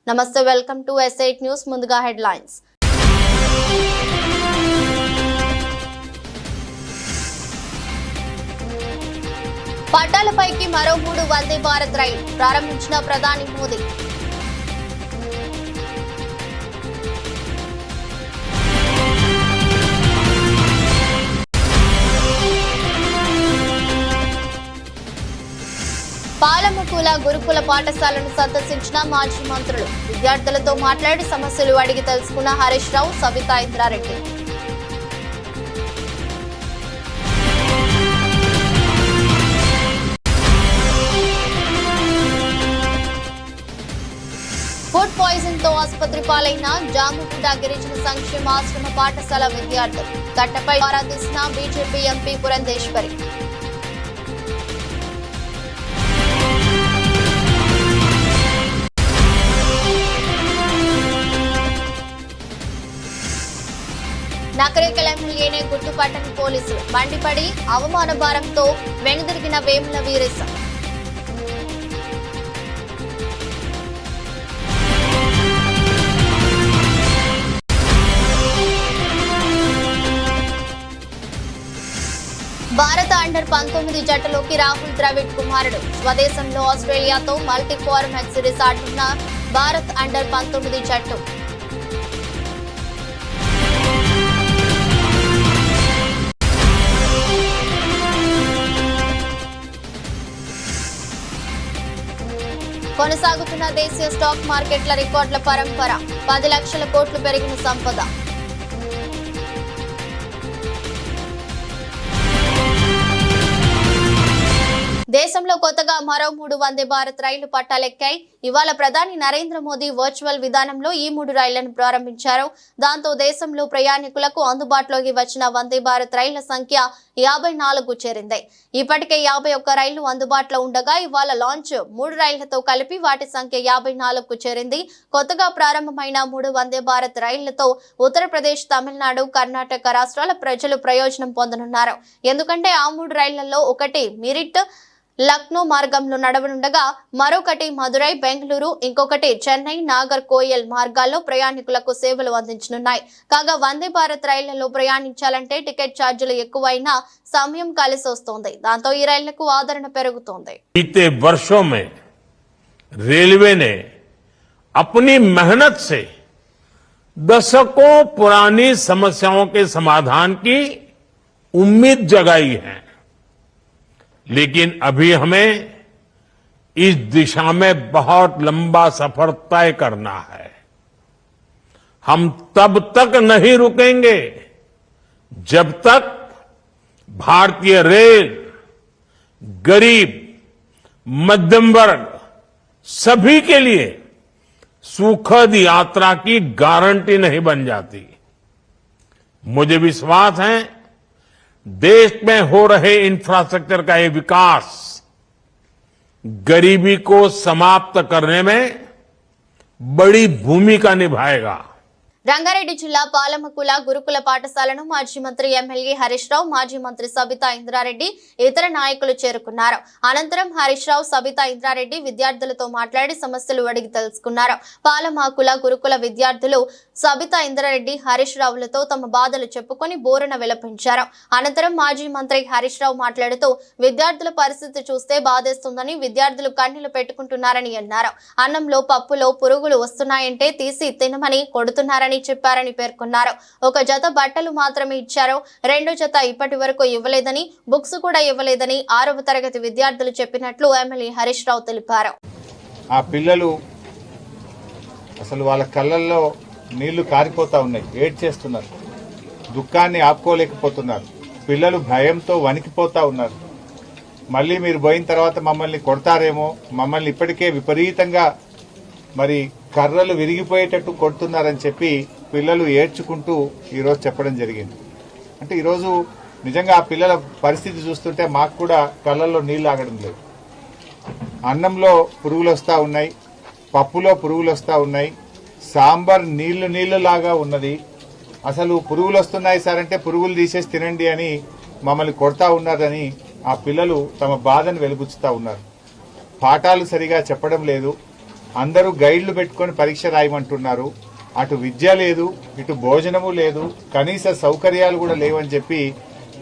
నమస్తే, welcome to S8 news. ముందుగా headlines. పట్టాలపైకి మరో 3 వందే భారత్ రైలు ప్రారంభించిన ప్రధాని మోదీ. పాలమకుల గురుకుల పాఠశాలను సందర్శించిన మాజీ మంత్రులు. విద్యార్థులతో మాట్లాడి సమస్యలు అడిగి తెలుసుకున్న హరీష్ రావు, సబితా ఇంద్రారెడ్డి. ఫుడ్ పాయిజన్ తో ఆసుపత్రి పాలైన జాముగూడ గిరిజన సంక్షేమ ఆశ్రమ పాఠశాల విద్యార్థులు. గట్టపై ద్వారా తీసిన బీజేపీ ఎంపీ పురంధేశ్వరి. నకరేకల్ ఎమ్మెల్యేనే గుర్తుపట్టని పోలీసులు. మండిపడి అవమాన భారంతో వెనుదిరిగిన వేముల వీరేశ. భారత అండర్-19 జట్టులోకి రాహుల్ ద్రవిడ్ కుమారుడు. స్వదేశంలో ఆస్ట్రేలియాతో మల్టీ ఫార్మాట్ సిరీస్ ఆడుతున్న భారత్ అండర్-19 జట్టు. కొనసాగుతున్న దేశీయ స్టాక్ మార్కెట్ల రికార్డుల పరంపర. 10 లక్షల కోట్లు పెరిగిన సంపద. దేశంలో కొత్తగా మరో 3 వందే భారత్ రైళ్లు పట్టాలెక్కాయి. ఇవాళ ప్రధాని నరేంద్ర మోదీ వర్చువల్ విధానంలో ఈ 3 రైళ్లను ప్రారంభించారు. దాంతో దేశంలో ప్రయాణికులకు అందుబాటులోకి వచ్చిన వందే భారత్ రైళ్ల సంఖ్య 54కు చేరింది. ఇప్పటికే 51 రైళ్లు అందుబాటులో ఉండగా ఇవాళ లాంచ్ 3 రైళ్లతో కలిపి వాటి సంఖ్య 54కు చేరింది. కొత్తగా ప్రారంభమైన 3 వందే భారత్ రైళ్లతో ఉత్తరప్రదేశ్, తమిళనాడు, కర్ణాటక రాష్ట్రాల ప్రజలు ప్రయోజనం పొందనున్నారు. ఎందుకంటే ఆ 3 రైళ్లలో ఒకటి మీరిట్ లక్నో మార్గంలో నడవనుండగా మరొకటి మదురై, బెంగళూరు, ఇంకొకటి చెన్నై, నాగర్ కోయల్ మార్గాల్లో ప్రయాణికులకు సేవలు అందించనున్నాయి. కాగా వందే భారత్ రైళ్లలో ప్రయాణించాలంటే టికెట్ ఛార్జీలు ఎక్కువైనా సమయం కలిసి వస్తోంది. దాంతో ఈ రైళ్లకు ఆదరణ పెరుగుతోంది. बीते वर्षों में रेलवे ने अपनी मेहनत से दशकों पुरानी समस्याओं के समाधान की उम्मीद जगाई है, लेकिन अभी हमें इस दिशा में बहुत लंबा सफर तय करना है. हम तब तक नहीं रुकेंगे जब तक भारतीय रेल गरीब, मध्यम वर्ग सभी के लिए सुखद यात्रा की गारंटी नहीं बन जाती. मुझे विश्वास है देश में हो रहे इंफ्रास्ट्रक्चर का ये विकास गरीबी को समाप्त करने में बड़ी भूमिका निभाएगा. రంగారెడ్డి జిల్లా పాలమకుల గురుకుల పాఠశాలను మాజీ మంత్రి ఎమ్మెల్యే హరీష్ రావు, మాజీ మంత్రి సబితా ఇంద్రారెడ్డి, ఇతర నాయకులు చేరుకున్నారు. అనంతరం హరీష్ రావు, సబితా ఇంద్రారెడ్డి విద్యార్థులతో మాట్లాడి సమస్యలు అడిగి తెలుసుకున్నారు. పాలమకుల గురుకుల విద్యార్థులు సబితా ఇంద్రారెడ్డి, హరీష్ రావులతో తమ బాధలు చెప్పుకొని బోరున విలపించారు. అనంతరం మాజీ మంత్రి హరీష్ రావు మాట్లాడుతూ విద్యార్థుల పరిస్థితి చూస్తే బాధేస్తుందని, విద్యార్థులు కన్నీళ్లు పెట్టుకుంటున్నారని అన్నారు. అన్నంలో, పప్పులో పురుగులు వస్తున్నాయంటే తీసి తినమని కొడుతున్నారని చెప్పారని పేర్కొన్నారు. ఒక జత బట్టలు మాత్రమే ఇచ్చారు, 2 జత ఇప్పటి వరకు ఇవ్వలేదని, బుక్స్ కూడా ఇవ్వలేదని 6వ తరగతి విద్యార్థులు చెప్పినట్లు ఎమ్మెల్యే హరీష్ రావు తెలిపారు. ఆ పిల్లలు అసలు వాళ్ళ కళ్ళల్లో నీళ్లు కారిపోతా ఉన్నాయి, ఏడ్చేస్తున్నారు, దుఃఖాన్ని ఆపుకోలేకపోతున్నారు. పిల్లలు భయంతో వణికిపోతా ఉన్నారు. మళ్ళీ మీరు పోయిన తర్వాత మమ్మల్ని కొడతారేమో, మమ్మల్ని ఇప్పటికే విపరీతంగా మరి కర్రలు విరిగిపోయేటట్టు కొడుతున్నారని చెప్పి పిల్లలు ఏడ్చుకుంటూ ఈరోజు చెప్పడం జరిగింది. అంటే ఈరోజు నిజంగా ఆ పిల్లల పరిస్థితి చూస్తుంటే మాకు కూడా కళ్ళల్లో నీళ్లు ఆగడం లేదు. అన్నంలో పురుగులు వస్తూ ఉన్నాయి, పప్పులో పురుగులు వస్తూ ఉన్నాయి, సాంబార్ నీళ్లు లాగా ఉన్నది. అసలు పురుగులు వస్తున్నాయి సార్ అంటే పురుగులు తీసేసి తినండి అని మమ్మల్ని కొడతా ఉన్నారని ఆ పిల్లలు తమ బాధను వెలిబుచ్చుతా ఉన్నారు. పాఠాలు సరిగా చెప్పడం లేదు, అందరూ గైడ్లు పెట్టుకొని పరీక్ష రాయమంటున్నారు. అటు విద్య లేదు, ఇటు భోజనము లేదు, కనీస సౌకర్యాలు కూడా లేవని చెప్పి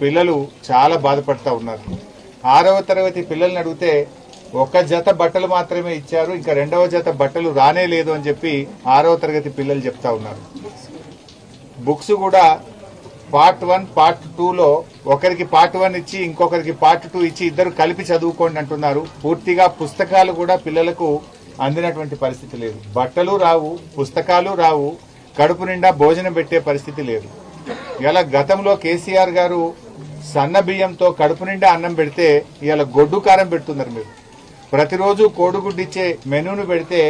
పిల్లలు చాలా బాధపడతా ఉన్నారు. 6వ తరగతి పిల్లల్ని అడిగితే ఒక జత బట్టలు మాత్రమే ఇచ్చారు, ఇంకా 2వ జత బట్టలు రానే లేదు అని చెప్పి 6వ తరగతి పిల్లలు చెప్తా ఉన్నారు. బుక్స్ కూడా పార్ట్ 1 పార్ట్ 2లో ఒకరికి పార్ట్ 1 ఇచ్చి ఇంకొకరికి పార్ట్ 2 ఇచ్చి ఇద్దరు కలిపి చదువుకోండి అంటున్నారు. పూర్తిగా పుస్తకాలు కూడా పిల్లలకు అందినటువంటి పరిస్థితి లేదు. బట్టలు రావు, పుస్తకాలు రావు, కడుపు నిండా భోజనం పెట్టే పరిస్థితి లేదు. ఇలా గతంలో కేసీఆర్ గారు సన్న బియ్యంతో కడుపు నిండా అన్నం పెడితే ఇలా గొడ్డు కారం పెడుతున్నారు. మీరు ప్రతిరోజు కోడిగుడ్డు ఇచ్చే మెనూను పెడితే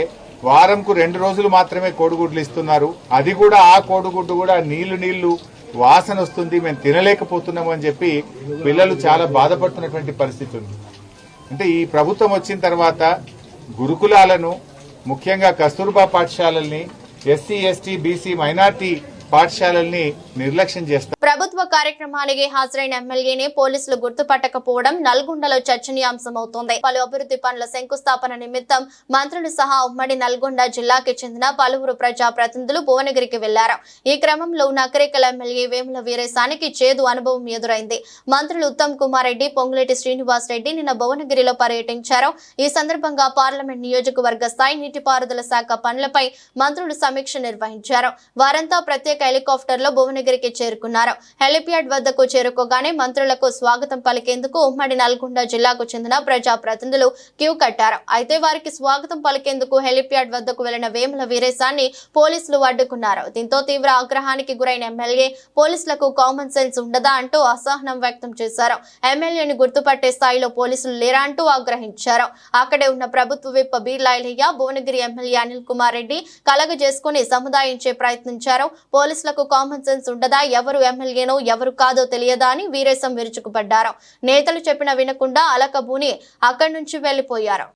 వారంకు 2 రోజులు మాత్రమే కోడిగుడ్లు ఇస్తున్నారు. అది కూడా ఆ కోడిగుడ్డు కూడా నీళ్లు వాసన వస్తుంది, మేము తినలేకపోతున్నాము అని చెప్పి పిల్లలు చాలా బాధపడుతున్నటువంటి పరిస్థితి ఉంది. అంటే ఈ ప్రభుత్వం వచ్చిన తర్వాత గురుకులాలను, ముఖ్యంగా కస్తూర్బా పాఠశాలల్ని, ఎస్సీ ఎస్టీ బీసీ మైనార్టీ పాఠశాలల్ని నిర్లక్ష్యం చేస్తారు. ప్రభుత్వ కార్యక్రమానికి హాజరైన ఎమ్మెల్యేని పోలీసులు గుర్తుపట్టకపోవడం నల్గొండలో చర్చనీయాంశమవుతోంది. పలు అభివృద్ధి పనుల శంకుస్థాపన నిమిత్తం మంత్రులు సహా ఉమ్మడి నల్గొండ జిల్లాకి చెందిన పలువురు ప్రజా ప్రతినిధులు భువనగిరికి వెళ్లారు. ఈ క్రమంలో నకరేకల్ ఎమ్మెల్యే వేముల వీరేశానికి చేదు అనుభవం ఎదురైంది. మంత్రులు ఉత్తమ్ కుమార్ రెడ్డి, పొంగులేటి శ్రీనివాస్ రెడ్డి నిన్న భువనగిరిలో పర్యటించారు. ఈ సందర్భంగా పార్లమెంట్ నియోజకవర్గ స్థాయి నీటిపారుదల శాఖ పనులపై మంత్రులు సమీక్ష నిర్వహించారు. వారంతా ప్రత్యేక హెలికాప్టర్లో భువనగిరికి చేరుకున్నారు. హెలిప్యాడ్ వద్దకు చేరుకోగానే మంత్రులకు స్వాగతం పలికేందుకు ఉమ్మడి నల్గొండ జిల్లాకు చెందిన ప్రజా ప్రతినిధులు క్యూ కట్టారు. అయితే వారికి స్వాగతం పలికేందుకు హెలిప్యాడ్ వద్దకు వెళ్లిన వేముల వీరేశాన్ని పోలీసులు అడ్డుకున్నారు. దీంతో తీవ్ర ఆగ్రహానికి గురైన ఎమ్మెల్యే పోలీసులకు కామన్ సెన్స్ ఉండదా అంటూ అసహనం వ్యక్తం చేశారు. ఎమ్మెల్యేని గుర్తుపట్టే స్థాయిలో పోలీసులు లేరా అంటూ ఆగ్రహించారు. అక్కడే ఉన్న ప్రభుత్వ విప్ బీర్లాయలయ్య, భువనగిరి ఎమ్మెల్యే అనిల్ కుమార్ రెడ్డి కలగజేసుకుని సముదాయించే ప్రయత్నించారు. పోలీసులకు కామన్ సెన్స్ ఉండదా, ఎవరు ఎమ్మెల్యేనో ఎవరు కాదో తెలియదా అని వీరేశం విరుచుకుపడ్డారు. నేతలు చెప్పిన వినకుండా అలకబూని అక్కడి నుంచి వెళ్లిపోయారు.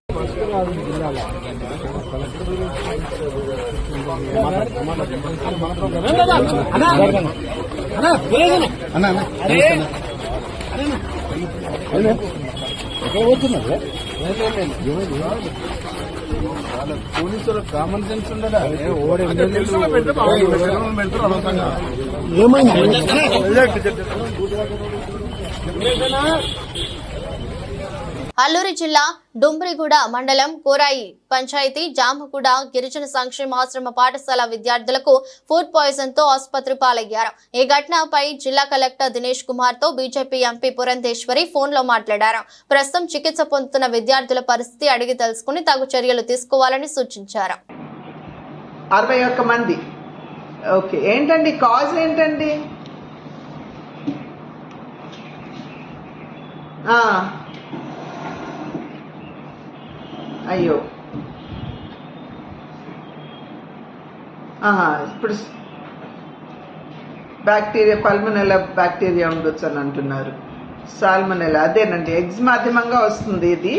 పోలీసులు కామన్ సెన్స్ ఉండదా? అల్లూరి జిల్లా డుంబ్రిగూడ మండలం కోరాయి పంచాయతీ జామగూడ గిరిజన సంక్షేమాశ్రమ పాఠశాల విద్యార్థులకు ఫుడ్ పాయిజన్ తో ఆసుపత్రి పాలయ్యారు. ఈ ఘటనపై జిల్లా కలెక్టర్ దినేష్ కుమార్ తో బీజేపీ ఎంపీ పురంధేశ్వరి ఫోన్ లో మాట్లాడారు. ప్రస్తుతం చికిత్స పొందుతున్న విద్యార్థుల పరిస్థితి అడిగి తెలుసుకుని తగు చర్యలు తీసుకోవాలని సూచించారు. 61 మంది. ఓకే, ఏంటండి కాజ్ ఏంటండి? అయ్యో, ఇప్పుడు బ్యాక్టీరియా పల్మనెలా బ్యాక్టీరియా ఉండొచ్చు అని అంటున్నారు. సాల్మనెలా అదేనండి, ఎగ్స్ మాధ్యమంగా వస్తుంది ఇది.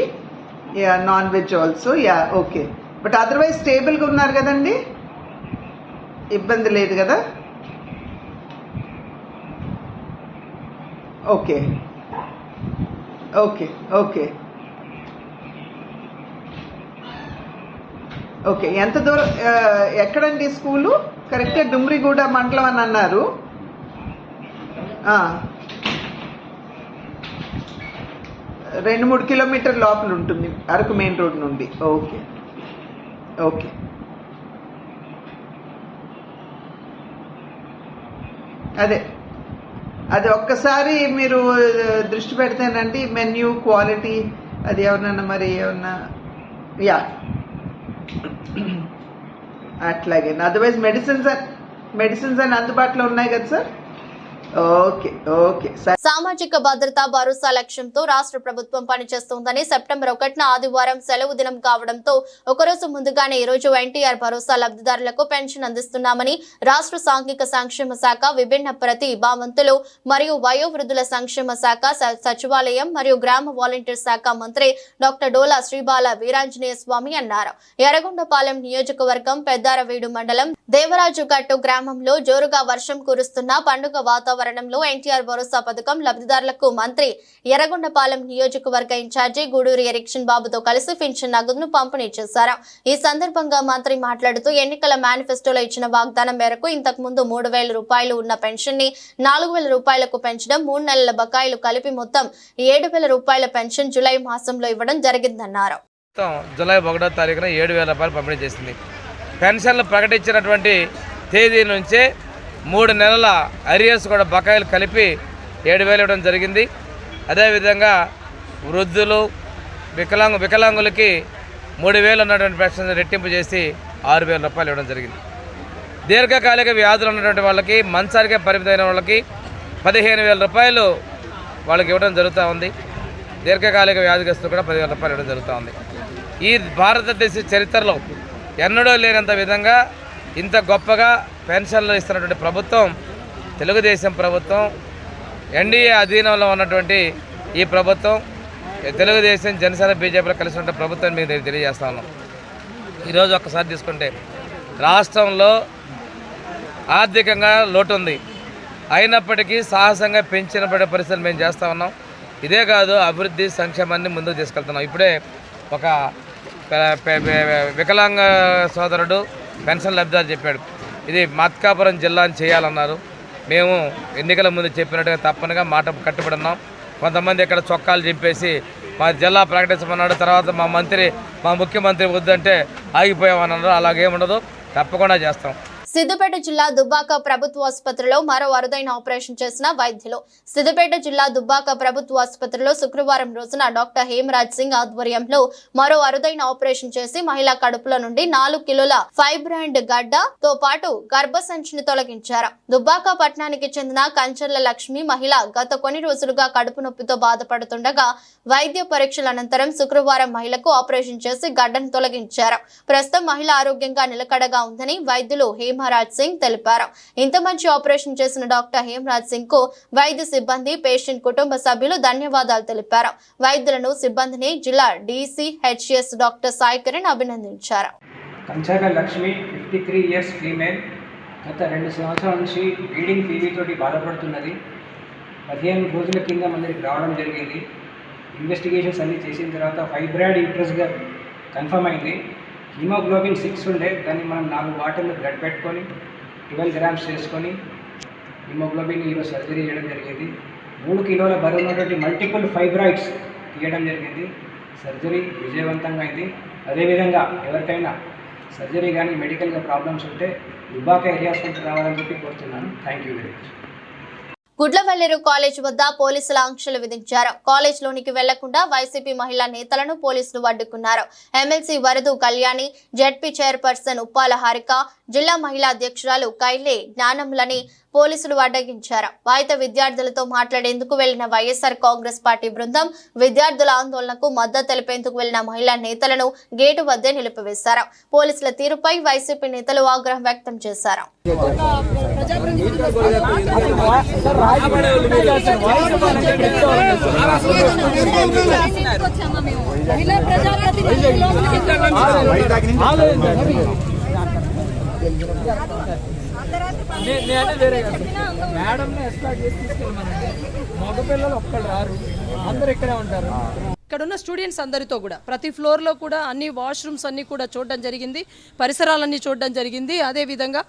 Yeah, non veg also. Yeah, okay. But otherwise స్టేబుల్గా ఉన్నారు కదండి, ఇబ్బంది లేదు కదా? Okay okay okay okay. ఎంత దూరం, ఎక్కడండి స్కూలు? కరెక్ట్గా డుమ్రిగూడ మండలం అని అన్నారు. 2-3 కిలోమీటర్ లోపల ఉంటుంది అరకు మెయిన్ రోడ్ నుండి. Okay okay. అది ఒక్కసారి మీరు దృష్టి పెడితేనండి మెన్యూ క్వాలిటీ అది ఏమన్నా మరి ఏమన్నా. యా, అట్లాగే. అదర్వైజ్ మెడిసిన్స్ అని అందుబాటులో ఉన్నాయి కదా సార్? Okay okay. సామాజిక భద్రతా భరోసా లక్ష్యంతో రాష్ట్ర ప్రభుత్వం పనిచేస్తోందని సెప్టెంబర్ 1న ఆదివారం సెలవు దినం కావడంతో ఒకరోజు ముందుగానే ఈ రోజు ఎన్టీఆర్ భరోసా లబ్ధిదారులకు పెన్షన్ అందిస్తున్నామని రాష్ట్ర సాంఘిక సంక్షేమ శాఖ, విభిన్న ప్రతిభావంతులు మరియు వయోవృద్ధుల సంక్షేమ శాఖ, సచివాలయం మరియు గ్రామ వాలంటీర్ శాఖ మంత్రి డాక్టర్ డోలా శ్రీబాల వీరాంజనేయ స్వామి అన్నారు. ఎర్రగొండపాలెం నియోజకవర్గం పెద్దారవీడు మండలం దేవరాజుగట్టు గ్రామంలో జోరుగా వర్షం కురుస్తున్న పండుగ వాతావరణం ఆవరణంలో ఎన్టీఆర్ భరోసా పథకం లబ్ధిదారులకు మంత్రి ఎర్రగొండపాలెం నియోజకవర్గ ఇన్ఛార్జి గూడూరి ఎరిక్షన్ బాబుతో కలిసి పింఛన్ నగదును పంపిణీ చేశారు. ఈ సందర్భంగా మంత్రి మాట్లాడుతూ ఎన్నికల మేనిఫెస్టోలో ఇచ్చిన వాగ్దానం మేరకు ఇంతకు ముందు 3,000 రూపాయలు ఉన్న పెన్షన్ ని 4,000 రూపాయలకు పెంచడం, 3 నెలల బకాయిలు కలిపి మొత్తం 7,000 రూపాయల పెన్షన్ జూలై మాసంలో ఇవ్వడం జరిగిందన్నారు. జూలై 1వ తారీఖున 7,000 రూపాయలు పంపిణీ చేసింది. పెన్షన్లు ప్రకటించినటువంటి తేదీ నుంచే 3 నెలల అరియర్స్ కూడా బకాయిలు కలిపి 7,000 ఇవ్వడం జరిగింది. అదేవిధంగా వృద్ధులు వికలాంగులకి 3,000 ఉన్నటువంటి పెన్షన్ రెట్టింపు చేసి 6,000 రూపాయలు ఇవ్వడం జరిగింది. దీర్ఘకాలిక వ్యాధులు ఉన్నటువంటి వాళ్ళకి, మంచానికే పరిమితమైన వాళ్ళకి 15,000 రూపాయలు వాళ్ళకి ఇవ్వడం జరుగుతూ ఉంది. దీర్ఘకాలిక వ్యాధిగ్రస్తులు కూడా 10,000 రూపాయలు ఇవ్వడం జరుగుతూ ఉంది. ఈ భారతదేశ చరిత్రలో ఎన్నడూ లేనంత విధంగా ఇంత గొప్పగా పెన్షన్లు ఇస్తున్నటువంటి ప్రభుత్వం తెలుగుదేశం ప్రభుత్వం. ఎన్డీఏ అధీనంలో ఉన్నటువంటి ఈ ప్రభుత్వం తెలుగుదేశం, జనసేన, బీజేపీలో కలిసి ఉన్న ప్రభుత్వం మీకు తెలియజేస్తా ఉన్నాం. ఈరోజు ఒక్కసారి తీసుకుంటే రాష్ట్రంలో ఆర్థికంగా లోటు ఉంది. అయినప్పటికీ సాహసంగా పెంచిన పరిస్థితులు మేము చేస్తూ ఉన్నాం. ఇదే కాదు, అభివృద్ధి సంక్షేమాన్ని ముందుకు తీసుకెళ్తున్నాం. ఇప్పుడే ఒక వికలాంగ సోదరుడు పెన్షన్ లబ్ధిదారు చెప్పాడు, ఇది మత్కాపురం జిల్లా అని చేయాలన్నారు. మేము ఎన్నికల ముందు చెప్పినట్టుగా తప్పనిగా మాట కట్టుబడి ఉన్నాం. కొంతమంది ఇక్కడ చొక్కాలు చింపేసి మా జిల్లా ప్రకటించమన్నాడు, తర్వాత మా ముఖ్యమంత్రి వద్దంటే ఆగిపోయామన్నారు. అలాగేముండదు, తప్పకుండా చేస్తాం. సిద్దిపేట జిల్లా దుబ్బాక ప్రభుత్వ ఆసుపత్రిలో మరో అరుదైన ఆపరేషన్ చేసిన వైద్యులు. సిద్దిపేట జిల్లా దుబ్బాక ప్రభుత్వ ఆసుపత్రిలో శుక్రవారం రోజున డాక్టర్ హేమరాజ్ సింగ్ ఆధ్వర్యంలో మరో అరుదైన ఆపరేషన్ చేసి మహిళా కడుపులో నుండి 4 కిలోల ఫైబ్రాయిడ్ గడ్డతో పాటు గర్భసంచిని తొలగించారు. దుబ్బాక పట్టణానికి చెందిన కంచర్ల లక్ష్మి మహిళ గత కొన్ని రోజులుగా కడుపు నొప్పితో బాధపడుతుండగా వైద్య పరీక్షల అనంతరం శుక్రవారం మహిళకు ఆపరేషన్ చేసి గడ్డను తొలగించారు. ప్రస్తుతం మహిళ ఆరోగ్యంగా నిలకడగా ఉందని వైద్యులు హేమరాజ్ సింగ్ తెలిపారు. ఇంత మంచి ఆపరేషన్ చేసిన డాక్టర్ హేమరాజ్ సింగ్ కు వైద్య సిబ్బంది, పేషెంట్ కుటుంబ సభ్యులు ధన్యవాదాలు తెలిపారు. వైద్యులను, సిబ్బందిని జిల్లా DCHS డాక్టర్ సాయి కిరణ్ అభినందించారు. Kancharla Lakshmi 53 years female. గత 2 సంవత్సరాల నుంచి బ్లీడింగ్ టీబీ తోటి బాధపడుతున్నది. 15 రోజుల కింద మనకి రావడం జరిగింది. ఇన్వెస్టిగేషన్స్ అన్నీ చేసిన తర్వాత ఫైబ్రాయిడ్ యూట్రస్గా కన్ఫర్మ్ అయింది. హిమోగ్లోబిన్ 6 ఉండే, దాన్ని మనం 4 బాటిల్ బ్లడ్ పెట్టుకొని 12 గ్రామ్స్ చేసుకొని హిమోగ్లోబిన్ ఈరోజు సర్జరీ చేయడం జరిగింది. 3 కిలోల బరువు ఉన్నటువంటి మల్టిపుల్ ఫైబ్రాయిడ్స్ తీయడం జరిగింది. సర్జరీ విజయవంతంగా అయింది. అదేవిధంగా ఎవరికైనా సర్జరీ కానీ మెడికల్గా ప్రాబ్లమ్స్ ఉంటే దుబ్బాక ఏరియా హాస్పిటల్ రావాలని చెప్పి కోరుతున్నాను. Thank you very much. Gudlavalleru college వద్ద పోలీసులు ఆంక్షలు విధించారు. కాలేజ్ లోనికి వెళ్లకుండా వైసీపీ మహిళా నేతలను పోలీసులు అడ్డుకున్నారు. MLC Varadu Kalyani, ZP chairperson Uppala Harika, జిల్లా మహిళా అధ్యక్షురాలు కైలే జ్ఞానంలని పోలీసులు అడ్డగించారు. వాయిత విద్యార్థులతో మాట్లాడేందుకు వెళ్లిన వైఎస్ఆర్ కాంగ్రెస్ పార్టీ బృందం విద్యార్థుల ఆందోళనకు మద్దతు తెలిపేందుకు వెళ్లిన మహిళా నేతలను గేటు వద్దే నిలిపివేశారు. పోలీసుల తీరుపై వైసీపీ నేతలు ఆగ్రహం వ్యక్తం చేశారు. ఇక్కడున్న స్టూడెంట్స్ అందరితో కూడా ప్రతి ఫ్లోర్లో కూడా అన్ని వాష్రూమ్స్ అన్నీ కూడా చూడడం జరిగింది, పరిసరాలన్నీ చూడడం జరిగింది. అదేవిధంగా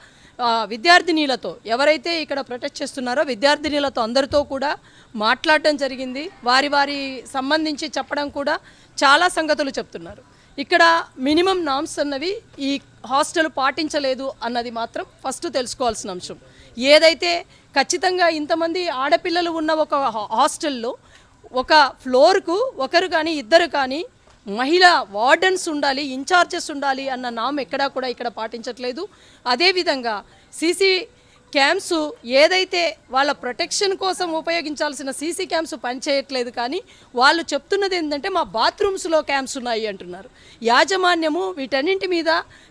విద్యార్థినీలతో ఎవరైతే ఇక్కడ ప్రొటెక్ట్ చేస్తున్నారో విద్యార్థినీలతో అందరితో కూడా మాట్లాడడం జరిగింది. వారి సంబంధించి చెప్పడం కూడా చాలా సంగతులు చెప్తున్నారు. ఇక్కడ మినిమం నామ్స్ అన్నవి ఈ హాస్టల్ పాటించలేదు అన్నది మాత్రం ఫస్ట్ తెలుసుకోవాల్సిన అంశం. ఏదైతే ఖచ్చితంగా ఇంతమంది ఆడపిల్లలు ఉన్న ఒక హాస్టల్లో ఒక ఫ్లోర్కు ఒకరు కానీ ఇద్దరు కానీ మహిళా వార్డెన్స్ ఉండాలి, ఇన్ఛార్జెస్ ఉండాలి అన్న నామ్ ఎక్కడా కూడా ఇక్కడ పాటించట్లేదు. అదేవిధంగా సీసీ క్యామ్స్ ఏదైతే వాళ్ళ ప్రొటెక్షన్ కోసం ఉపయోగించాల్సిన సీసీ క్యామ్స్ పనిచేయట్లేదు, కానీ వాళ్ళు చెప్తున్నది ఏంటంటే మా బాత్రూమ్స్లో క్యామ్స్ ఉన్నాయి అంటున్నారు. యాజమాన్యము వీటన్నింటి మీద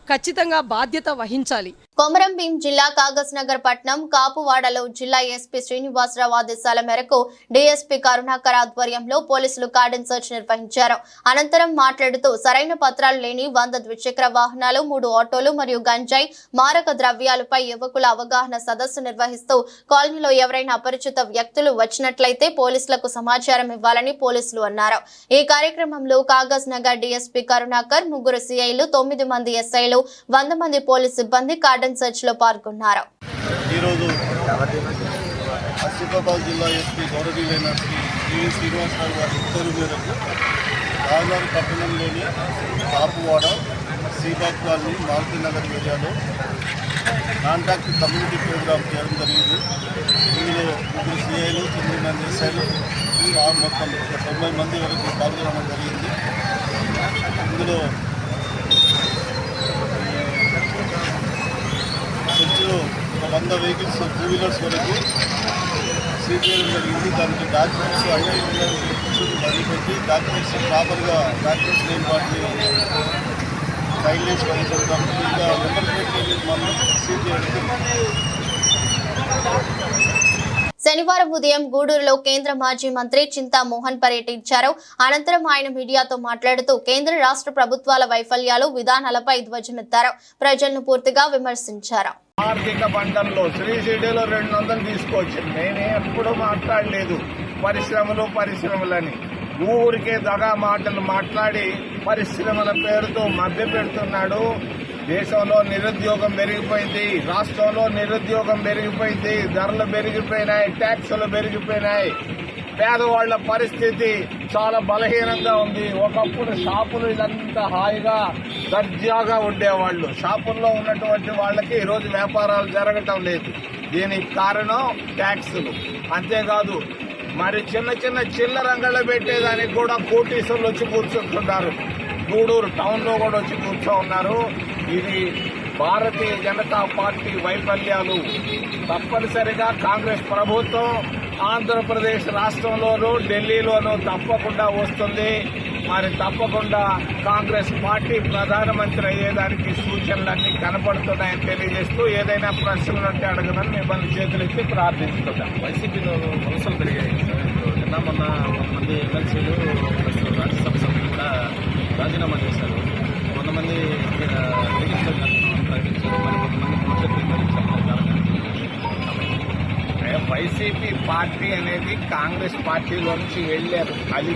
ఖచ్చితంగా బాధ్యత వహించాలి. కొమరం భీం జిల్లా కాగజ్ నగర్ పట్నం కాపువాడలో జిల్లా ఎస్పీ శ్రీనివాసరావు ఆదేశాల మేరకు డీఎస్పీ కరుణాకర్ ఆధ్వర్యంలో పోలీసులు కార్డన్ సెర్చ్ నిర్వహించారు. అనంతరం మాట్లాడుతూ సరైన పత్రాలు లేని 100 ద్విచక్ర వాహనాలు, 3 ఆటోలు మరియు గంజాయి, మారక ద్రవ్యాలపై యువకుల అవగాహన సదస్సు నిర్వహిస్తూ కాలనీలో ఎవరైనా అపరిచిత వ్యక్తులు వచ్చినట్లయితే పోలీసులకు సమాచారం ఇవ్వాలని పోలీసులు అన్నారు. ఈ కార్యక్రమంలో కాగజ్ నగర్ డీఎస్పీ కరుణాకర్, 3 సిఐలు, 9 మంది ఎస్ఐలు, 100 మంది పోలీసు సిబ్బంది కార్డన్ సెర్చ్ లో పాల్గొన్నారు. ఈరోజు ఆసిఫాబాద్ జిల్లా ఎస్పీ గౌరవనీయులైన శ్రీ శ్రీనివాసరావు గారి ఉత్తర్వు మేరకు రాజధాని పట్టణంలోని కాపువాడ, సీబాగ్ కాలనీ, మారుతి నగర్ ఏరియాలో కాంటాక్ట్ కమ్యూనిటీ ప్రోగ్రామ్ చేయడం జరిగింది. ఇందులో 3 సిఐలు, 9 మంది ఎస్ఐలు, మొత్తం 90 మంది వరకు పాల్గొనడం జరిగింది. ఇందులో చర్చిలో 100 వెహికల్స్, 2 వీలర్స్ వరకు సీజ్ చేయడం జరిగింది. దానికి డాక్యుమెంట్స్ అన్ని పెట్టి డాక్యుమెంట్స్ ప్రాపర్గా డాక్యుమెంట్స్ లేని వాటిని ఫైల్ చేసి పంపించడం, ఇంకా నెంబర్ ప్లేట్ మనం సీజ్ చేయడం జరిగింది. శనివారం ఉదయం గూడూరులో కేంద్ర మాజీ మంత్రి చింతా మోహన్ పర్యటించారు. అనంతరం ఆయన మీడియాతో మాట్లాడుతూ కేంద్ర రాష్ట్ర ప్రభుత్వాల వైఫల్యాలు, విధానాలపై ధ్వజమెత్తారు. ప్రజలను పూర్తిగా విమర్శించారు. ఆర్థిక బంధంలో శ్రీశైడిలో 200 తీసుకొచ్చింది. నేనే ఎప్పుడు మాట్లాడలేదు పరిశ్రమలని. ఊరికే దగా మాటలు మాట్లాడి పరిశ్రమల పేరుతో మభ్య పెడుతున్నాడు. దేశంలో నిరుద్యోగం పెరిగిపోయింది, రాష్ట్రంలో నిరుద్యోగం పెరిగిపోయింది, ధరలు పెరిగిపోయినాయి, ట్యాక్సులు పెరిగిపోయినాయి. పేదవాళ్ల పరిస్థితి చాలా బలహీనంగా ఉంది. ఒకప్పుడు షాపులు ఇదంతా హాయిగా దర్జాగా ఉండేవాళ్ళు. షాపుల్లో ఉన్నటువంటి వాళ్ళకి ఈరోజు వ్యాపారాలు జరగటం లేదు. దీనికి కారణం ట్యాక్సులు. అంతేకాదు మరి చిన్న చిల్లరంగళ్ళు పెట్టేదానికి కూడా కోటీశ్వరులు వచ్చి కూర్చుంటున్నారు. గూడూరు టౌన్లో కూడా వచ్చి కూర్చో ఉన్నారు. ఇది భారతీయ జనతా పార్టీ వైఫల్యాలు. తప్పనిసరిగా కాంగ్రెస్ ప్రభుత్వం ఆంధ్రప్రదేశ్ రాష్ట్రంలోనూ ఢిల్లీలోనూ తప్పకుండా వస్తుంది. మరి తప్పకుండా కాంగ్రెస్ పార్టీ ప్రధానమంత్రి అయ్యేదానికి సూచనలన్నీ కనపడుతున్నాయని తెలియజేస్తూ ఏదైనా ప్రశ్నలు ఉంటే అడగదని మిమ్మల్ని చేతులెత్తి ప్రార్థిస్తున్నాం. వైసీపీలో వలసలు పెరిగాయి. నిన్న మొన్న కొంతమంది ఎమ్మెల్సీలు, రాజ్యసభ సభ్యులు కూడా రాజీనామా చేశారు. కొంతమంది ప్రకటించారు, మరి కొంతమంది భవిష్యత్తు భరించారు. వైసీపీ పార్టీ అనేది కాంగ్రెస్ పార్టీలో నుంచి వెళ్లారు. అది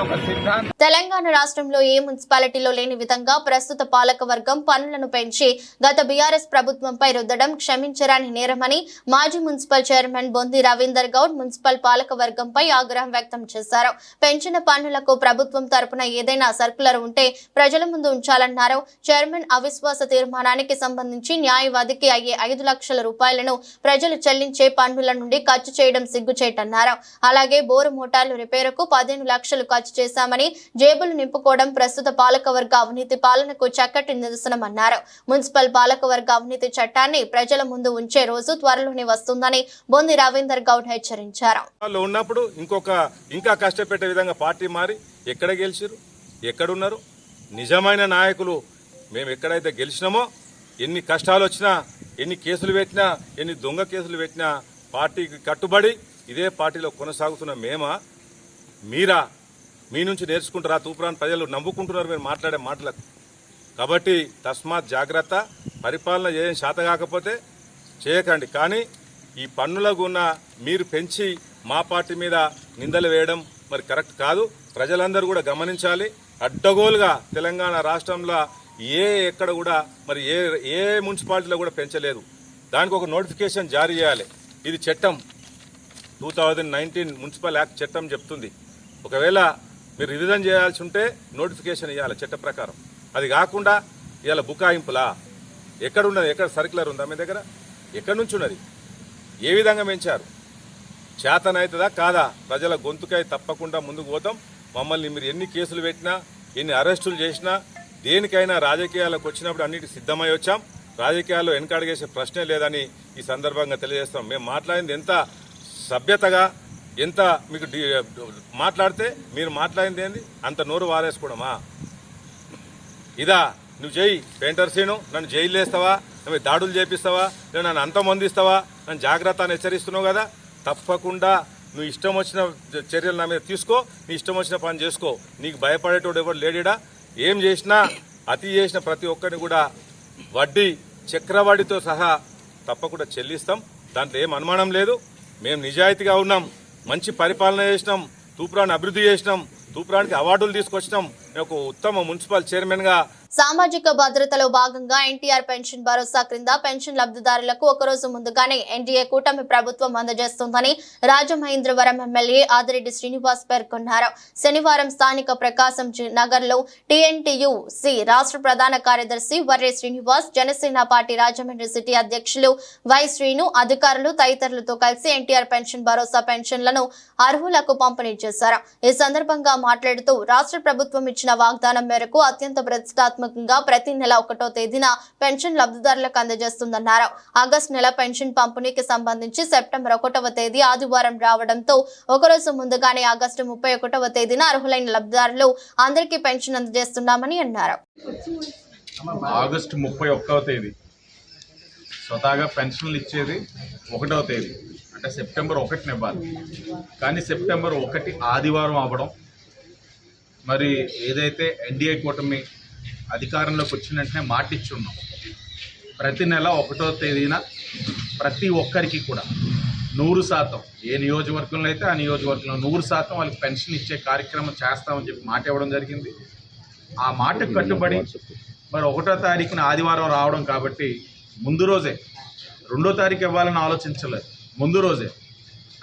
ఒక సిద్ధాంతం. తెలంగాణ రాష్ట్రంలో ఏ మున్సిపాలిటీలో లేని విధంగా ప్రస్తుత పాలక వర్గం పన్నులను పెంచి గత బీఆర్ఎస్ ప్రభుత్వంపై రుద్దడం క్షమించరాని నేరమని మాజీ municipal chairman Bondi Ravinder Goud municipal పాలక వర్గంపై ఆగ్రహం వ్యక్తం చేశారు. పెంచిన పన్నులకు ప్రభుత్వం తరపున ఏదైనా సర్కులర్ ఉంటే ప్రజల ముందు ఉంచాలన్నారు. చైర్మన్ అవిశ్వాస తీర్మానానికి సంబంధించి న్యాయవాదికి అయ్యే 5 లక్షల రూపాయలను ప్రజలు చెల్లించే పన్నుల నుండి ఖర్చు చేయడం సిగ్గుచేటన్నారు. అలాగే బోరు మోటార్లు రిపేరుకు 15 లక్షలు ఖర్చు చేశామని జేబులు నింపుకోవడం ప్రస్తుత పాలకవర్గ అవినీతి పాలనకు చక్కటి నిదర్శనమన్నారు. మున్సిపల్ పాలకవర్గ అవినీతి చట్టాన్ని ప్రజల ముందు ఉంచే రోజు త్వరలోనే వస్తుందని బొంది రవీందర్ గౌడ్ హెచ్చరించారు. ఉన్నప్పుడు ఇంకా కష్టపెట్టే విధంగా పార్టీ మారి ఎక్కడ గెలిచారు, ఎక్కడున్నారు నిజమైన నాయకులు? మేము ఎక్కడైతే గెలిచినామో ఎన్ని కష్టాలు వచ్చినా, ఎన్ని కేసులు పెట్టినా, ఎన్ని దొంగ కేసులు పెట్టినా పార్టీకి కట్టుబడి ఇదే పార్టీలో కొనసాగుతున్న మీరా మీ నుంచి నేర్చుకుంటారా? తూపురాని ప్రజలు నమ్ముకుంటున్నారు మీరు మాట్లాడే మాటలకు. కాబట్టి తస్మాత్ జాగ్రత్త. పరిపాలన ఏం శాత కాకపోతే చేయకండి. కానీ ఈ పన్నులకు ఉన్న మీరు పెంచి మా పార్టీ మీద నిందలు వేయడం మరి కరెక్ట్ కాదు. ప్రజలందరూ కూడా గమనించాలి. అడ్డగోలుగా తెలంగాణ రాష్ట్రంలో ఎక్కడ కూడా మరి ఏ మున్సిపాలిటీలో కూడా పెంచలేదు. దానికి ఒక నోటిఫికేషన్ జారీ చేయాలి. ఇది చట్టం 2019 మున్సిపల్ యాక్ట్ చట్టం చెప్తుంది. ఒకవేళ మీరు రివిజన్ చేయాల్సి ఉంటే నోటిఫికేషన్ ఇవ్వాలి చట్ట ప్రకారం. అది కాకుండా ఇవాళ బుకాయింపులా? ఎక్కడున్నది? ఎక్కడ సర్క్యులర్ ఉందా మీ దగ్గర? ఎక్కడి నుంచి ఉన్నది? ఏ విధంగా పెంచారు? చేతనవుతుందా కాదా? ప్రజల గొంతుకై తప్పకుండా ముందుకు పోతాం. మమ్మల్ని మీరు ఎన్ని కేసులు పెట్టినా, ఎన్ని అరెస్టులు చేసినా, దేనికైనా రాజకీయాలకు వచ్చినప్పుడు అన్నిటికీ సిద్ధమై వచ్చాం. రాజకీయాల్లో వెనకడుగేసే ప్రశ్నే లేదని ఈ సందర్భంగా తెలియజేస్తాం. మేము మాట్లాడింది ఎంత సభ్యతగా, ఎంత మీకు మాట్లాడితే మీరు మాట్లాడింది ఏంది అంత నోరు వారేసుకోవడమా? ఇదా నువ్వు చేయి పెయింటర్ సీను, నన్ను జైలు వేస్తావా, నువ్వు దాడులు చేపిస్తావా, నువ్వు నన్ను అంతమొందిస్తావా, నన్ను జాగ్రత్త అని హెచ్చరిస్తున్నావు కదా. తప్పకుండా నువ్వు ఇష్టం వచ్చిన చర్యలు నా మీద తీసుకో, నీ ఇష్టం వచ్చిన పని చేసుకో. నీకు భయపడేటోడు ఎవరు లేడీడా. ఏం చేసినా అతి చేసిన ప్రతి ఒక్కరిని కూడా వడ్డీ చక్రవడ్డీతో సహా తప్పకుండా చెల్లిస్తాం. దాంట్లో ఏం అనుమానం లేదు. మేము నిజాయితీగా ఉన్నాం, మంచి పరిపాలన చేసినాం, తూప్రాన్ని అభివృద్ధి చేసినాం, తూప్రానికి అవార్డులు తీసుకొచ్చినాం. నేను ఒక ఉత్తమ మున్సిపల్ చైర్మన్గా సామాజిక భద్రతలో భాగంగా ఎన్టీఆర్ పెన్షన్ భరోసా క్రింద పెన్షన్ లబ్ధిదారులకు ఒకరోజు ముందుగానే ఎన్డీఏ కూటమి ప్రభుత్వం అందజేస్తుందని రాజమహేంద్రవరం ఎమ్మెల్యే ఆదిరెడ్డి శ్రీనివాస్ పేర్కొన్నారు. శనివారం స్థానిక ప్రకాశం నగర్ లో TNTU-C రాష్ట్ర ప్రధాన కార్యదర్శి వర్రే శ్రీనివాస్, జనసేన పార్టీ రాజమండ్రి సిటీ అధ్యక్షులు వై శ్రీను, అధికారులు తదితరులతో కలిసి ఎన్టీఆర్ పెన్షన్ భరోసా పెన్షన్లను అర్హులకు పంపిణీ చేశారు. ఈ సందర్భంగా మాట్లాడుతూ రాష్ట్ర ప్రభుత్వం ఇచ్చిన వాగ్దానం మేరకు అత్యంత ప్రతిష్టాత్మకంగా ప్రతి నెల 1వ తేదీన పెన్షన్ లబ్ధిదారులకు అందజేస్తుందన్నారు. ఆగస్టు నెల పెన్షన్ పంపిణీకి సంబంధించి సెప్టెంబర్ 1వ తేదీ ఆదివారం రావడంతో ఒకరోజు ముందుగానే ఆగస్టు 31వ తేదీన అర్హులైన లబ్ధిదారులు అందరికీ పెన్షన్ అందజేస్తున్నామని అన్నారు. ఆగస్టు 31వ తేదీ స్వతహాగా పెన్షన్లు ఇచ్చేది 1వ తేదీ, అంటే సెప్టెంబర్ 1న ఇవ్వాలి. కానీ సెప్టెంబర్ 1 ఆదివారం అవ్వడం, మరి ఏదైతే ఎన్డీఏ కూటమి అధికారంలోకి వచ్చిన వెంటనే మాట ఇచ్చున్నాం, ప్రతి నెల 1వ తేదీన ప్రతి ఒక్కరికి కూడా 100%, ఏ నియోజకవర్గంలో అయితే ఆ నియోజకవర్గంలో 100% వాళ్ళకి పెన్షన్ ఇచ్చే కార్యక్రమం చేస్తామని చెప్పి మాట ఇవ్వడం జరిగింది. ఆ మాటకు కట్టుబడి మరి 1వ తారీఖున ఆదివారం రావడం కాబట్టి ముందు రోజే, 2వ తారీఖు ఇవ్వాలని ఆలోచించలేదు, ముందు రోజే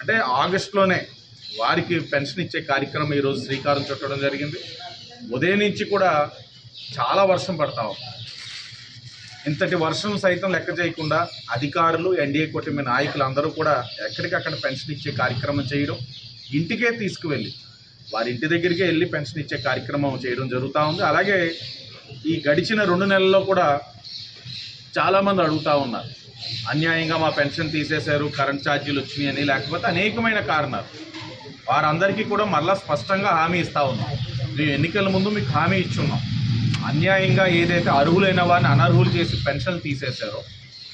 అంటే ఆగస్టులోనే వారికి పెన్షన్ ఇచ్చే కార్యక్రమం ఈరోజు శ్రీకారం చుట్టడం జరిగింది. ఉదయం నుంచి కూడా చాలా వర్షం పడతాం. ఇంతటి వర్షం సైతం లెక్క చేయకుండా అధికారులు, ఎన్డీఏ కూటమి నాయకులు అందరూ కూడా ఎక్కడికక్కడ పెన్షన్ ఇచ్చే కార్యక్రమం చేయడం, ఇంటికే తీసుకువెళ్ళి వారి ఇంటి దగ్గరికే వెళ్ళి పెన్షన్ ఇచ్చే కార్యక్రమం చేయడం జరుగుతూ ఉంది. అలాగే ఈ గడిచిన 2 నెలల్లో కూడా చాలామంది అడుగుతూ ఉన్నారు, అన్యాయంగా మా పెన్షన్ తీసేశారు, కరెంట్ ఛార్జీలు వచ్చినాయి అని, లేకపోతే అనేకమైన కారణాలు. వారందరికీ కూడా మళ్ళా స్పష్టంగా హామీ ఇస్తూ ఉన్నాం. మేము ఎన్నికల ముందు మీకు హామీ ఇచ్చున్నాం, అన్యాయంగా ఏదైతే అర్హులైన వారిని అనర్హులు చేసి పెన్షన్లు తీసేశారో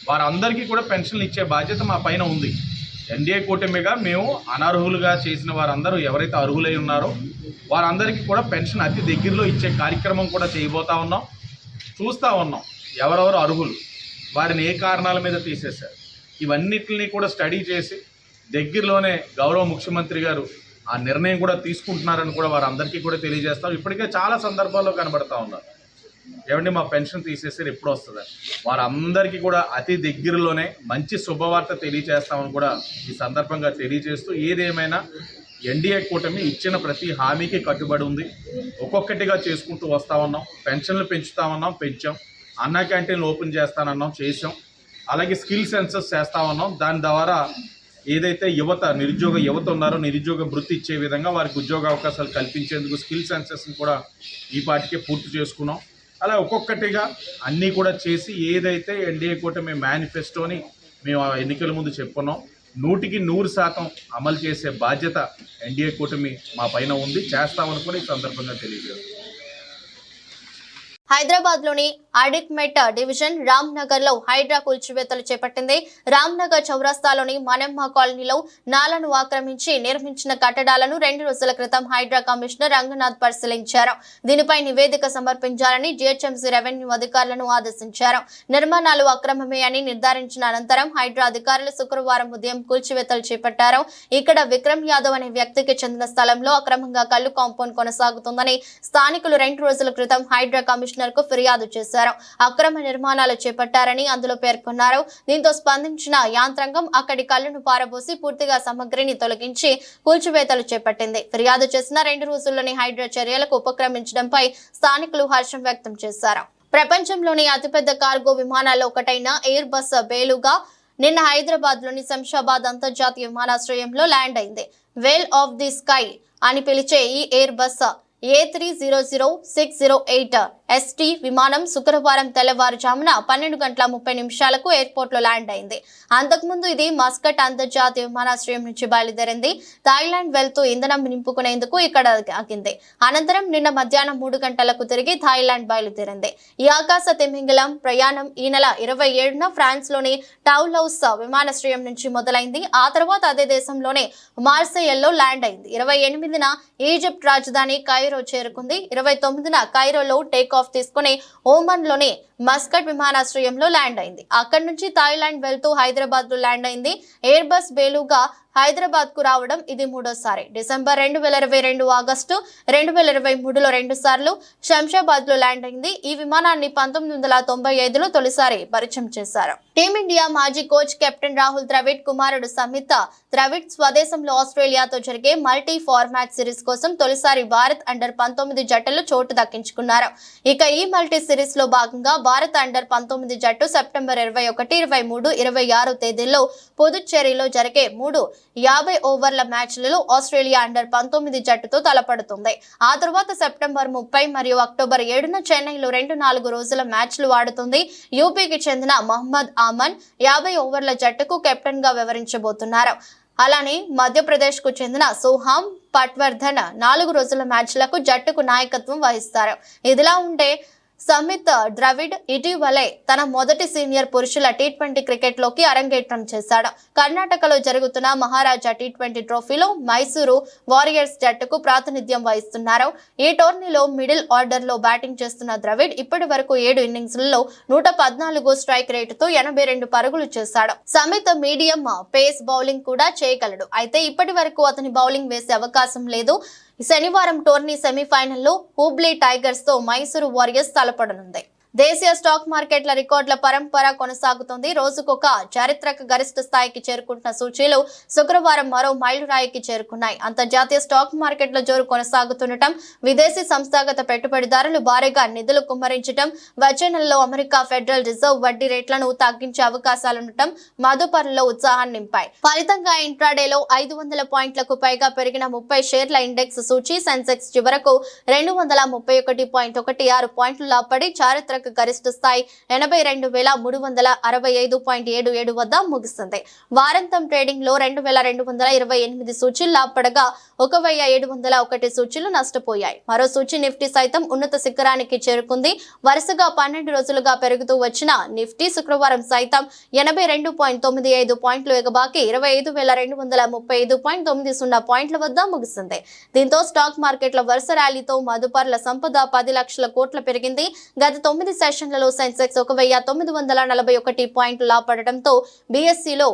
వారందరికీ కూడా పెన్షన్లు ఇచ్చే బాధ్యత మా పైన ఉంది. ఎన్డీఏ కూటమిగా మేము అనర్హులుగా చేసిన వారందరూ ఎవరైతే అర్హులై ఉన్నారో వారందరికీ కూడా పెన్షన్ అతి దగ్గరలో ఇచ్చే కార్యక్రమం కూడా చేయబోతా ఉన్నాం. చూస్తూ ఉన్నాం ఎవరెవరు అర్హులు, వారిని ఏ కారణాల మీద తీసేశారు, ఇవన్నిటిని కూడా స్టడీ చేసి దగ్గరలోనే గౌరవ ముఖ్యమంత్రి గారు ఆ నిర్ణయం కూడా తీసుకుంటున్నారని కూడా వారందరికీ కూడా తెలియజేస్తారు. ఇప్పటికే చాలా సందర్భాల్లో కనబడతా ఉన్నారు, ఏమంటే మా పెన్షన్ తీసేసారు ఎప్పుడు వస్తుందని. వారందరికీ కూడా అతి దగ్గరలోనే మంచి శుభవార్త తెలియజేస్తామని కూడా ఈ సందర్భంగా తెలియజేస్తూ, ఏదేమైనా ఎన్డీఏ కూటమి ఇచ్చిన ప్రతి హామీకి కట్టుబడి ఉంది. ఒక్కొక్కటిగా చేసుకుంటూ వస్తూ ఉన్నాం. పెన్షన్లు పెంచుతామన్నాం, పెంచాం. అన్నా క్యాంటీన్లు ఓపెన్ చేస్తానన్నాం, చేసాం. అలాగే స్కిల్ సెన్సస్ చేస్తా ఉన్నాం. దాని ద్వారా ఏదైతే నిరుద్యోగ యువత ఉన్నారో నిరుద్యోగ వృత్తి ఇచ్చే విధంగా వారికి ఉద్యోగ అవకాశాలు కల్పించేందుకు స్కిల్ సెన్సస్ని కూడా ఈ పాటికే పూర్తి చేసుకున్నాం. అలా ఒక్కొక్కటిగా అన్నీ కూడా చేసి ఏదైతే ఎన్డీఏ కూటమి మేనిఫెస్టోని మేము ఎన్నికల ముందు చెప్పుకున్నాం 100కి 100% అమలు చేసే బాధ్యత ఎన్డీఏ కూటమి మా పైన ఉంది, చేస్తామని కూడా ఈ సందర్భంగా తెలియజేస్తాం. హైదరాబాద్ లోని అడిక్మెట్ డివిజన్ రామ్ నగర్ లో హైడ్రా కూల్చివేతలు చేపట్టింది. రామ్ నగర్ చౌరస్తాలోని మనమ్మ కాలనీలో నాలను ఆక్రమించి నిర్మించిన కట్టడాలను 2 రోజుల క్రితం హైడ్రా కమిషనర్ రంగనాథ్ పరిశీలించారు. దీనిపై నివేదిక సమర్పించాలని జీహెచ్ఎంసీ రెవెన్యూ అధికారులను ఆదేశించారు. నిర్మాణాలు అక్రమమే అని నిర్ధారించిన అనంతరం హైడ్రా అధికారులు శుక్రవారం ఉదయం కూల్చివేతలు చేపట్టారు. ఇక్కడ విక్రమ్ యాదవ్ అనే వ్యక్తికి చెందిన స్థలంలో అక్రమంగా కల్లు కాంపౌండ్ కొనసాగుతుందని స్థానికులు 2 రోజుల క్రితం హైడ్రా కమిషనర్ కు ఫిర్యాదు చేశారు. అక్రమ నిర్మాణాలు చేపట్టారని అందులో పేర్కొన్నారు. దీంతో స్పందించిన యాంత్రాంగం అక్కడి కల్లును పారబోసి పూర్తిగా సామగ్రిని తొలగించి కూల్చివేతలు చేపట్టింది. ఫిర్యాదు చేసిన 2 రోజుల్లోని హైడ్రా చర్యలకు ఉపక్రమించడంపై స్థానికులు హర్షం వ్యక్తం చేశారు. ప్రపంచంలోని అతిపెద్ద కార్గో విమానాల్లో ఒకటైన ఎయిర్ బస్ బేలుగా నిన్న హైదరాబాద్ లోని శంషాబాద్ అంతర్జాతీయ విమానాశ్రయంలో ల్యాండ్ అయింది. వేల్ ఆఫ్ ది స్కై అని పిలిచే ఈ ఎయిర్ బస్ A300-608 ST విమానం శుక్రవారం తెల్లవారుజామున 12:30 ఎయిర్పోర్ట్ లో ల్యాండ్ అయింది. అంతకుముందు ఇది మస్కట్ అంతర్జాతీయ విమానాశ్రయం నుంచి బయలుదేరింది. థాయిలాండ్ వెళ్తూ ఇంధనం నింపుకునేందుకు ఇక్కడ ఆగింది. అనంతరం నిన్న మధ్యాహ్నం 3 గంటలకు తిరిగి థాయిలాండ్ బయలుదేరింది. ఈ ఆకాశ తిమింగలం ప్రయాణం ఈ నెల 27న ఫ్రాన్స్ లోని టౌలౌస్ విమానాశ్రయం నుంచి మొదలైంది. ఆ తర్వాత అదే దేశంలోని మార్సేయల్లో ల్యాండ్ అయింది. 28న ఈజిప్ట్ రాజధాని కైరో చేరుకుంది. 29న కైరోలో టేక్ ఆఫ్ తీసుకుని ఓమన్ లోని మస్కట్ విమానాశ్రయంలో ల్యాండ్ అయింది. అక్కడి నుంచి థాయిలాండ్ వెళ్తూ హైదరాబాద్ లో ల్యాండ్ అయింది. ఎయిర్ బస్ బేలుగా హైదరాబాద్ కు రావడం ఇది మూడోసారి. డిసెంబర్ 2022, ఆగస్టు 2023లో 2 సార్లు శంషాబాద్ లో ల్యాండ్ అయింది. ఈ విమానాన్ని 1995లో తొలిసారి పరిచయం చేశారు. టీమిండియా మాజీ కోచ్ కెప్టెన్ రాహుల్ ద్రవిడ్ కుమారుడు సమిత ద్రవిడ్ స్వదేశంలో ఆస్ట్రేలియాతో జరిగే మల్టీ ఫార్మాట్ సిరీస్ కోసం తొలిసారి భారత్ అండర్-19 జట్టులో చోటు దక్కించుకున్నారు. ఇక ఈ మల్టీ సిరీస్ లో భాగంగా భారత్ అండర్-19 జట్టు సెప్టెంబర్ 21, 23, 26 తేదీల్లో పుదుచ్చేరిలో జరిగే 3 50 ఓవర్ల మ్యాచ్లలో ఆస్ట్రేలియా అండర్-19 జట్టుతో తలపడుతుంది. ఆ తర్వాత సెప్టెంబర్ 30 మరియు అక్టోబర్ 7న చెన్నైలో 2 4 రోజుల మ్యాచ్లు ఆడుతుంది. యూపీకి చెందిన మహమ్మద్ ఆమన్ 50 ఓవర్ల జట్టుకు కెప్టెన్ గా వ్యవహరించబోతున్నారు. అలానే మధ్యప్రదేశ్ కు చెందిన సోహామ్ పట్వర్ధన్ 4 రోజుల మ్యాచ్లకు జట్టుకు నాయకత్వం వహిస్తారు. ఇదిలా ఉంటే సమిత్ ద్రవిడ్ ఇటీవలే తన మొదటి సీనియర్ పురుషుల T20 క్రికెట్ లోకి అరంగేట్రం చేశాడు. కర్ణాటకలో జరుగుతున్న మహారాజా T20 ట్రోఫీలో మైసూరు వారియర్స్ జట్టుకు ప్రాతినిధ్యం వహిస్తున్నారు. ఈ టోర్నీలో మిడిల్ ఆర్డర్ లో బ్యాటింగ్ చేస్తున్న ద్రవిడ్ ఇప్పటి వరకు 7 ఇన్నింగ్స్లలో 114 స్ట్రైక్ రేటుతో 82 పరుగులు చేశాడు. సమిత్ మీడియం పేస్ బౌలింగ్ కూడా చేయగలడు. అయితే ఇప్పటి వరకు అతని బౌలింగ్ వేసే అవకాశం లేదు. శనివారం టోర్నీ సెమీఫైనల్లో హుబ్లీ టైగర్స్ తో మైసూరు వారియర్స్ తలపడనుంది. దేశీయ స్టాక్ మార్కెట్ల రికార్డుల పరంపర కొనసాగుతుంది. రోజుకొక చారిత్రక గరిష్ట స్థాయికి చేరుకుంటున్న సూచీలు శుక్రవారం మరో మైలురాయికి చేరుకున్నాయి. అంతర్జాతీయ స్టాక్ మార్కెట్ల జోరు కొనసాగుతుండటం, విదేశీ సంస్థాగత పెట్టుబడిదారులు భారీగా నిధులు కుమ్మరించడం, వచ్చే నెలలో అమెరికా ఫెడరల్ రిజర్వ్ వడ్డీ రేట్లను తగ్గించే అవకాశాలుండటం మదుపరుల్లో ఉత్సాహాన్ని నింపాయి. ఫలితంగా ఇంట్రాడేలో 500 పాయింట్లకు పైగా పెరిగిన 30 షేర్ల ఇండెక్స్ సూచీ సెన్సెక్స్ చివరకు 231.16 పాయింట్లు లాభపడి చారిత్రక గరిష్ట స్థాయి 82,365.77 వద్ద ముగిసింది. వారాంతం ట్రేడింగ్ లో 2,228 సూచీలు లాభపడగా 1,701 సూచీలు నష్టపోయాయి. మరో సూచీ నిఫ్టీ సైతం ఉన్నత శిఖరానికి చేరుకుంది. వరుసగా 12 రోజులుగా పెరుగుతూ వచ్చిన నిఫ్టీ శుక్రవారం సైతం 82.95 పాయింట్లు ఎగబాకి 25,235.90 పాయింట్ల వద్ద ముగిసింది. దీంతో స్టాక్ మార్కెట్ల వరుస ర్యాలీతో మదుపర్ల సంపద 10 లక్షల కోట్ల పెరిగింది. గత 9 సెషన్లలో సెన్సెక్స్ 1,941 పాయింట్లు లాభపడటంతో BSEలో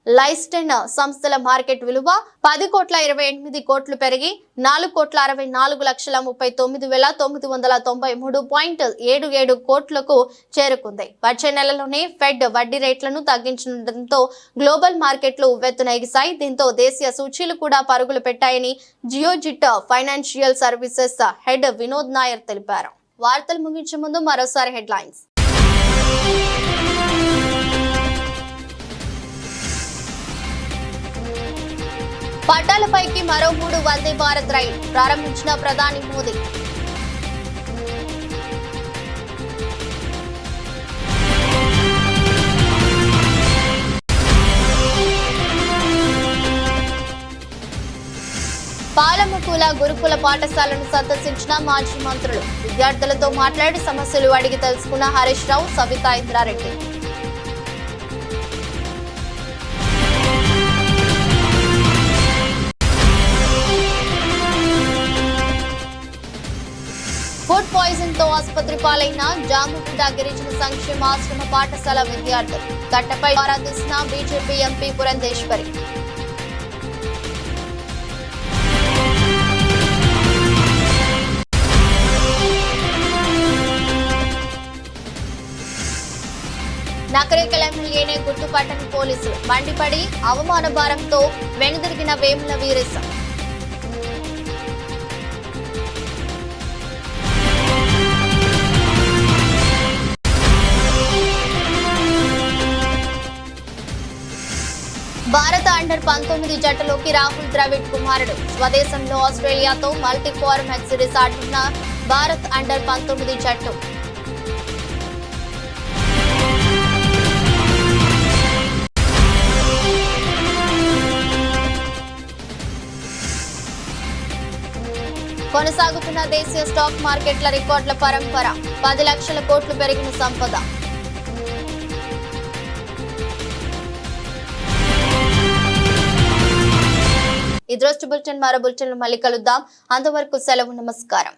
లైస్టెన్ సంస్థల మార్కెట్ విలువ 10,28 కోట్లు పెరిగి 4,64,39,993.77 కోట్లకు చేరుకుంది. వచ్చే నెలలోనే ఫెడ్ వడ్డీ రేట్లను తగ్గించడంతో గ్లోబల్ మార్కెట్లు ఉవ్వెత్తున ఎగిశాయి. దీంతో దేశీయ సూచీలు కూడా పరుగులు పెట్టాయని Geojit Financial Services head Vinod Nair తెలిపారు. వార్తలు ముగించే ముందు మరోసారి హెడ్లైన్స్. పట్టాలపైకి మరో 3 వందే భారత్ రైలు ప్రారంభించిన ప్రధాని మోదీ. పాలముకుల గురుకుల పాఠశాలను సందర్శించిన మాజీ మంత్రులు. విద్యార్థులతో మాట్లాడి సమస్యలు అడిగి తెలుసుకున్న హరీష్ రావు, సవితా ఇంద్రారెడ్డి. ఫుడ్ పాయిజన్ తో ఆసుపత్రి పాలైన జాముగుండ గిరిజన సంక్షేమ ఆశ్రమ పాఠశాల విద్యార్థులు. గట్టపై ఆరాధిస్తున్న బీజేపీ ఎంపీ పురంధేశ్వరి. నకరేకల్ ఎమ్మెల్యేనే గుర్తుపట్టని పోలీసులు మండిపడి అవమాన భారంతో వెనుదిరిగిన వేముల వీరేశ. భారత అండర్-19 జట్టులోకి రాహుల్ ద్రవిడ్ కుమారుడు. స్వదేశంలో ఆస్ట్రేలియాతో మల్టీ ఫార్మాట్ సిరీస్ ఆడుతున్న భారత్ అండర్ 19 జట్టు. కొనసాగుతున్న దేశీయ స్టాక్ మార్కెట్ల రికార్డుల పరంపర. 10 లక్షల కోట్లు పెరిగిన సంపద. ఈ దృష్టి బులెటిన్ మరో బులెటిన్ మళ్ళీ కలుద్దాం. అంతవరకు సెలవు. నమస్కారం.